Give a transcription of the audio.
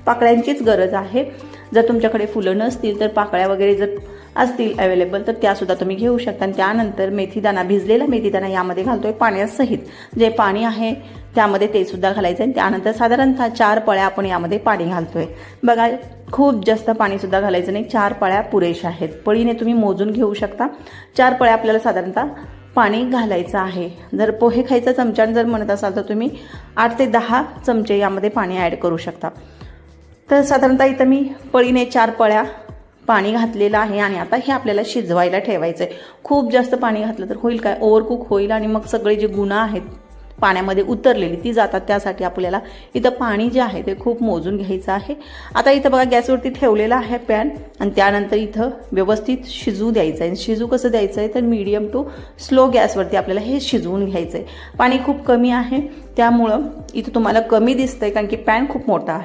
पाकळ्यांचीच गरज आहे। जर तुमच्याकडे फुलं नसतील तर पाकळ्या वगैरे जर असतील अवेलेबल तर त्यासुद्धा तुम्ही घेऊ शकता। आणि त्यानंतर मेथीदाणा, भिजलेला मेथीदाणा यामध्ये घालतोय पाण्यासहित। जे पाणी आहे त्यामध्ये ते सुद्धा घालायचं आहे। त्यानंतर साधारणतः 4 पळ्या आपण यामध्ये पाणी घालतोय। बघा, खूप जास्त पाणी सुद्धा घालायचं नाही, 4 पळ्या पुरेशा आहेत। पळीने तुम्ही मोजून घेऊ शकता। 4 पळ्या आपल्याला साधारणतः पाणी घालायचं आहे। जर पोहे खायचा चमच्याने जर म्हणत असाल तर तुम्ही 8 ते 10 चमचे यामध्ये पाणी ॲड करू शकता। तर साधारणतः इथं मी पळीने 4 पळ्या पाणी घातलेलं आहे आणि आता हे आपल्याला शिजवायला ठेवायचं आहे। खूप जास्त पाणी घातलं तर होईल काय, ओव्हरकुक होईल आणि मग सगळे जे गुण आहेत पाण्यामध्ये उतरलेली ती जातात। त्यासाठी आपल्याला इथं पाणी जे आहे ते खूप मोजून घ्यायचं आहे। आता इथं बघा गॅसवरती ठेवलेला आहे पॅन आणि त्यानंतर इथं व्यवस्थित शिजू द्यायचं आहे। शिजू कसं द्यायचं आहे तर मीडियम टू स्लो गॅसवरती आपल्याला हे शिजवून घ्यायचं आहे। पाणी खूप कमी आहे त्यामुळं इथं तुम्हाला कमी दिसतंय कारण की पॅन खूप मोठा आहे।